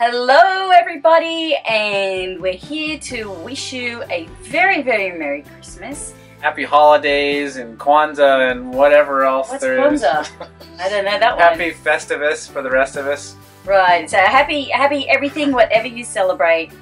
Hello everybody, and we're here to wish you a very, very Merry Christmas. Happy holidays and Kwanzaa and whatever else What's there Kwanzaa? is. I don't know that one. Happy Festivus for the rest of us. Right, so happy everything, whatever you celebrate.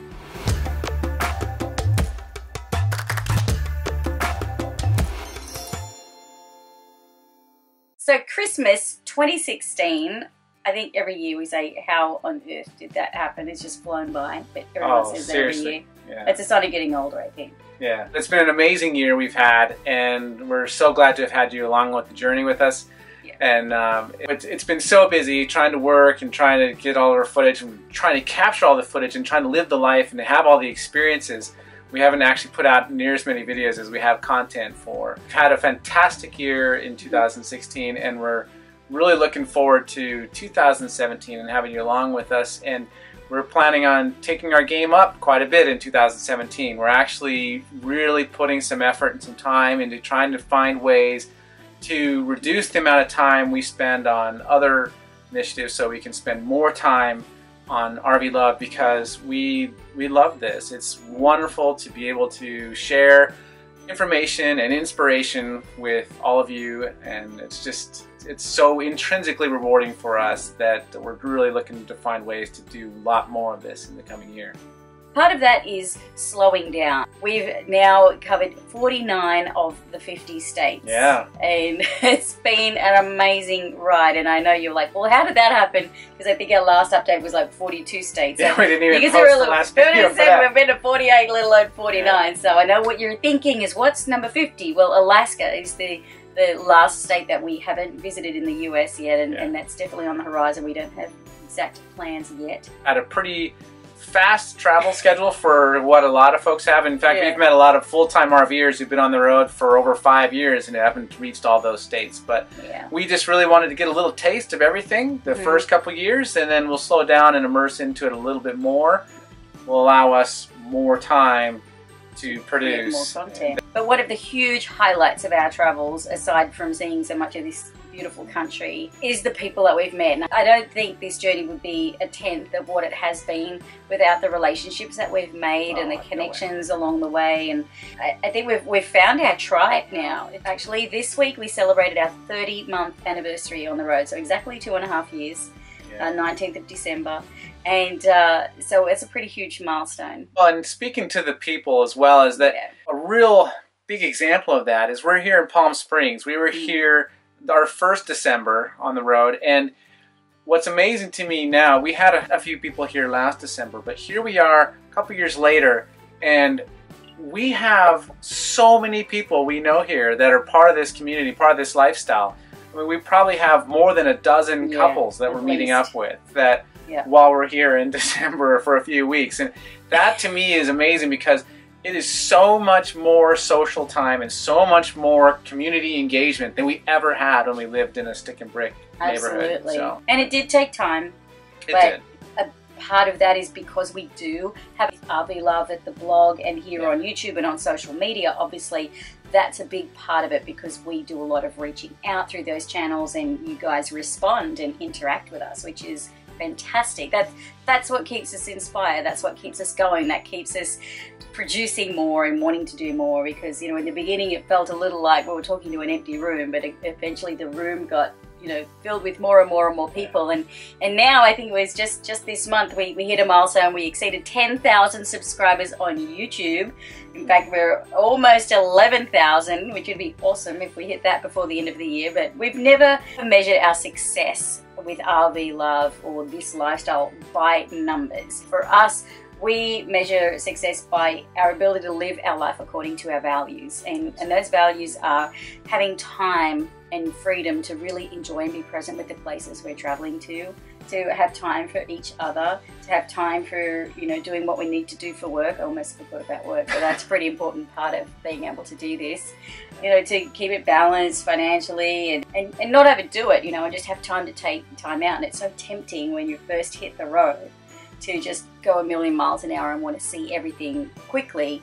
So Christmas 2016, I think every year we say, how on earth did that happen? It's just flown by, but everyone says that every year. Yeah. It's just started getting older, I think. Yeah, it's been an amazing year we've had, and we're so glad to have had you along with the journey with us. Yeah. And it's been so busy trying to work and trying to get all our footage and trying to capture all the footage and trying to live the life and to have all the experiences. We haven't actually put out near as many videos as we have content for. We've had a fantastic year in 2016, and we're really looking forward to 2017 and having you along with us. And we're planning on taking our game up quite a bit in 2017. We're actually really putting some effort and some time into trying to find ways to reduce the amount of time we spend on other initiatives so we can spend more time on RVLove, because we love this. It's wonderful to be able to share information and inspiration with all of you, and it's so intrinsically rewarding for us that we're really looking to find ways to do a lot more of this in the coming year. Part of that is slowing down. We've now covered 49 of the 50 states. Yeah. And it's been an amazing ride. And I know you're like, well, how did that happen? Because I think our last update was like 42 states. Yeah, we didn't even post the last video for that. We've been to 48, let alone 49. Yeah. So I know what you're thinking is, what's number 50? Well, Alaska is the last state that we haven't visited in the US yet. And that's definitely on the horizon. We don't have exact plans yet. At a pretty fast travel schedule for what a lot of folks have. In fact, we've met a lot of full-time RVers who've been on the road for over 5 years and haven't reached all those states. But we just really wanted to get a little taste of everything the first couple of years, and then we'll slow down and immerse into it a little bit more. Will allow us more time to produce more content. But one of the huge highlights of our travels, aside from seeing so much of this beautiful country, is the people that we've met. And I don't think this journey would be a tenth of what it has been without the relationships that we've made and the connections along the way. And I think we've found our tribe now. Actually, this week we celebrated our 30-month anniversary on the road, so exactly 2.5 years, 19th of December. And so it's a pretty huge milestone. Well, and speaking to the people as well, is that a real big example of that is we're here in Palm Springs. We were here our first December on the road, and what's amazing to me now, we had a few people here last December, but here we are a couple years later, and we have so many people we know here that are part of this community, part of this lifestyle. I mean, we probably have more than a dozen couples that we're meeting up with that while we're here in December for a few weeks. And that to me is amazing, because it is so much more social time and so much more community engagement than we ever had when we lived in a stick and brick neighborhood. Absolutely. So, and it did take time. It did. A part of that is because we do have RVLove at the blog and here on YouTube and on social media. Obviously, that's a big part of it, because we do a lot of reaching out through those channels, and you guys respond and interact with us, which is fantastic. That's what keeps us inspired. That's what keeps us going. That keeps us producing more and wanting to do more, because, you know, in the beginning it felt a little like we were talking to an empty room, but eventually the room got, you know, filled with more and more and more people. And now I think it was just this month we hit a milestone. We exceeded 10,000 subscribers on YouTube. In fact, we're almost 11,000, which would be awesome if we hit that before the end of the year. But we've never measured our success with RVLove or this lifestyle by numbers. For us, we measure success by our ability to live our life according to our values. And those values are having time and freedom to really enjoy and be present with the places we're traveling to have time for each other, to have time for, you know, doing what we need to do for work. I almost forgot about work, but that's a pretty important part of being able to do this. You know, to keep it balanced financially and not overdo it, you know, and just have time to take time out. And it's so tempting when you first hit the road to just go a million miles an hour and want to see everything quickly.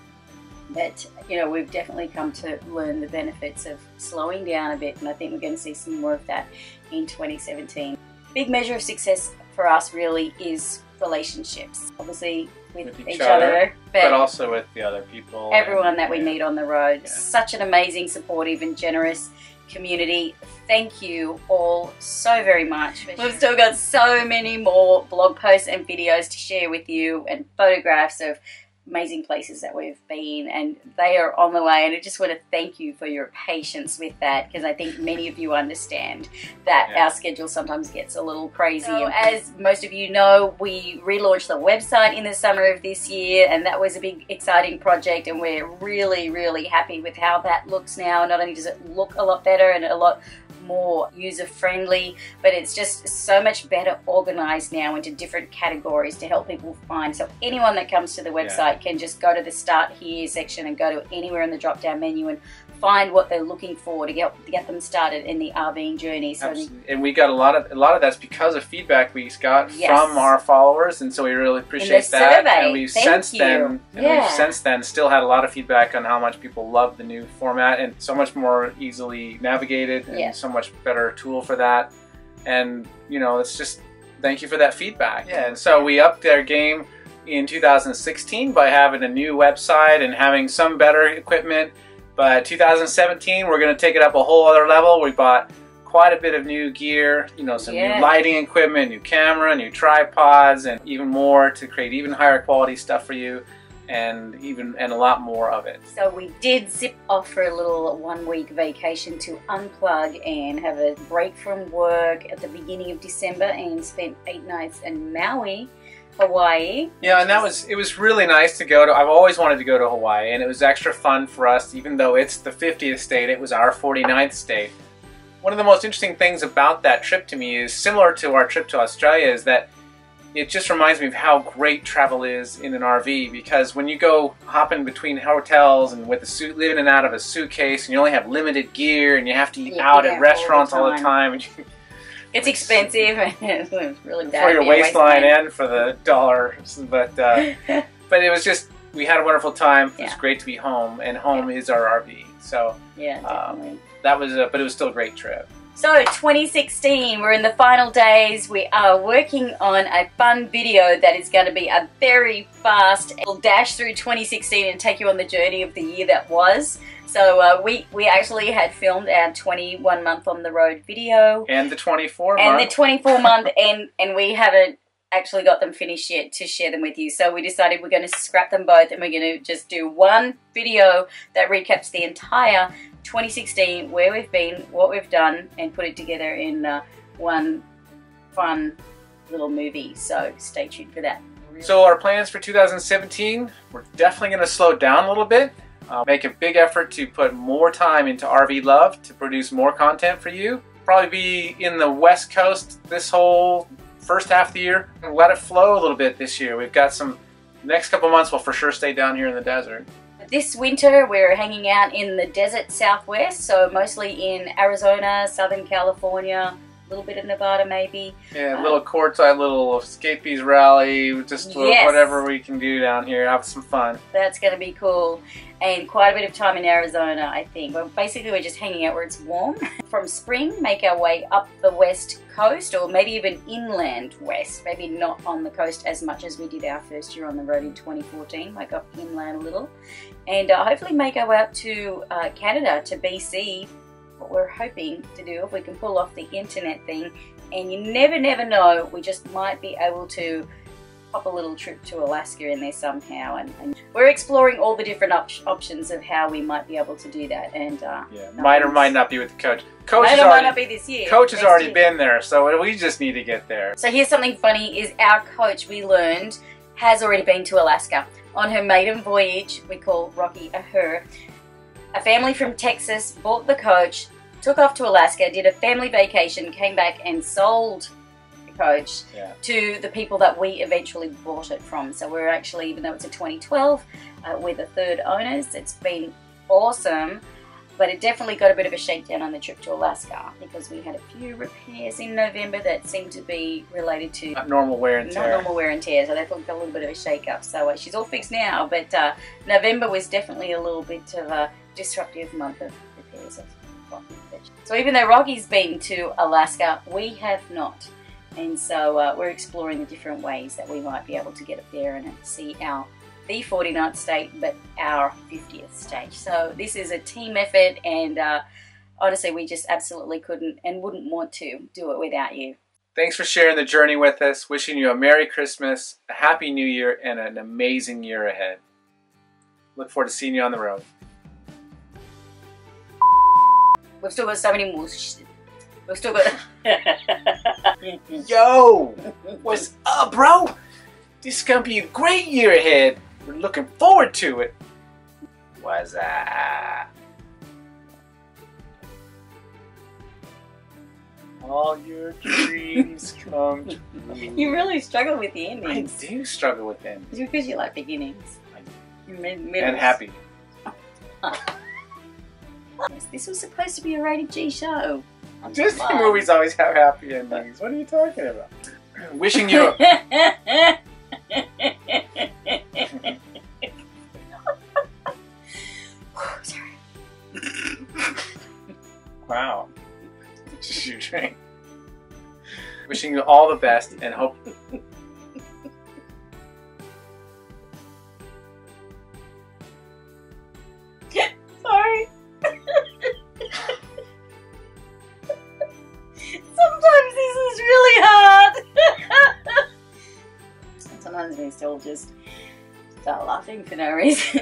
But, you know, we've definitely come to learn the benefits of slowing down a bit, and I think we're going to see some more of that in 2017. Big measure of success for us really is relationships. Obviously with each other, but also with the other people. Everyone that we meet on the road. Yeah. Such an amazing, supportive and generous community. Thank you all so very much. We've still got so many more blog posts and videos to share with you, and photographs of amazing places that we've been, and they are on the way. And I just want to thank you for your patience with that, because I think many of you understand that our schedule sometimes gets a little crazy. So, as most of you know, we relaunched the website in the summer of this year, and that was a big exciting project, and we're really happy with how that looks now. Not only does it look a lot better and a lot more user-friendly, but it's just so much better organized now into different categories to help people find. So anyone that comes to the website can just go to the Start Here section and go to anywhere in the drop-down menu and find what they're looking for to get them started in the RVing journey. So and we got a lot of that's because of feedback we got from our followers, and so we really appreciate that. Survey. And we've since then still had a lot of feedback on how much people love the new format, and so much more easily navigated, and so much better tool for that. And you know, it's just thank you for that feedback. And so we upped our game in 2016 by having a new website and having some better equipment. But 2017, we're going to take it up a whole other level. We bought quite a bit of new gear, you know, some new lighting equipment, new camera, new tripods, and even more to create even higher quality stuff for you, and a lot more of it. So we did zip off for a little 1-week vacation to unplug and have a break from work at the beginning of December, and spent 8 nights in Maui, Hawaii. Yeah, and it was really nice to go to. I've always wanted to go to Hawaii, and it was extra fun for us, even though it's the 50th state, it was our 49th state. One of the most interesting things about that trip to me is similar to our trip to Australia, is that it just reminds me of how great travel is in an RV, because when you go hopping between hotels and with living in and out of a suitcase, and you only have limited gear, and you have to eat out at restaurants all the time, and it's expensive, and it's really bad for your waistline and for the dollars. But it was just, we had a wonderful time. It was great to be home, and home is our RV. So definitely. That was, but it was still a great trip. So 2016, we're in the final days. We are working on a fun video that is going to be a very fast. We'll dash through 2016 and take you on the journey of the year that was. So we actually had filmed our 21 month on the road video. And the 24 month. And the 24 month, and we haven't actually got them finished yet to share them with you. So we decided we're going to scrap them both, and we're going to just do one video that recaps the entire 2016, where we've been, what we've done, and put it together in one fun little movie. So stay tuned for that. So our plans for 2017, we're definitely going to slow down a little bit. Make a big effort to put more time into RVLove to produce more content for you. Probably be in the West Coast this whole first half of the year, and let it flow a little bit this year. We've got some, next couple months we'll for sure stay down here in the desert. This winter we're hanging out in the desert Southwest, so mostly in Arizona, Southern California, a little bit of Nevada maybe. Yeah, a little courtside, little escapees rally, just whatever we can do down here, have some fun. That's going to be cool. And quite a bit of time in Arizona, I think. But basically we're just hanging out where it's warm. From spring, make our way up the west coast, or maybe even inland west. Maybe not on the coast as much as we did our first year on the road in 2014, like up inland a little. And hopefully make our way up to Canada, to BC. What we're hoping to do, if we can pull off the internet thing, and you never know, we just might be able to pop a little trip to Alaska in there somehow, and we're exploring all the different options of how we might be able to do that. And might or might not be with the coach. Might not be this year. Coach has already been there, so we just need to get there. So here's something funny: is our coach, we learned, has already been to Alaska on her maiden voyage. We call Rocky a her. A family from Texas bought the coach, took off to Alaska, did a family vacation, came back and sold the coach to the people that we eventually bought it from. So we're actually, even though it's a 2012, we're the third owners. It's been awesome, but it definitely got a bit of a shakedown on the trip to Alaska, because we had a few repairs in November that seemed to be related to not normal wear and tear. Not normal wear and tear, so they got a little bit of a shake-up. So she's all fixed now, but November was definitely a little bit of a disruptive month of repairs of Rocky. So even though Rocky's been to Alaska, we have not. And so we're exploring the different ways that we might be able to get up there and see the 49th state, but our 50th stage. So this is a team effort, and honestly, we just absolutely couldn't and wouldn't want to do it without you. Thanks for sharing the journey with us. Wishing you a Merry Christmas, a Happy New Year, and an amazing year ahead. Look forward to seeing you on the road. We've still got so many more. We've still got. Yo, what's up, bro? This is gonna be a great year ahead. We're looking forward to it. What's up? All your dreams come true. You really struggle with the I endings. do struggle with them. It's because you like beginnings. And happy. This was supposed to be a rated G show. Disney movies always have happy endings. What are you talking about? Wishing you. Sorry. Wow. Wishing you all the best and hope. Sorry. Sometimes this is really hard. Sometimes we still just start laughing for no reason.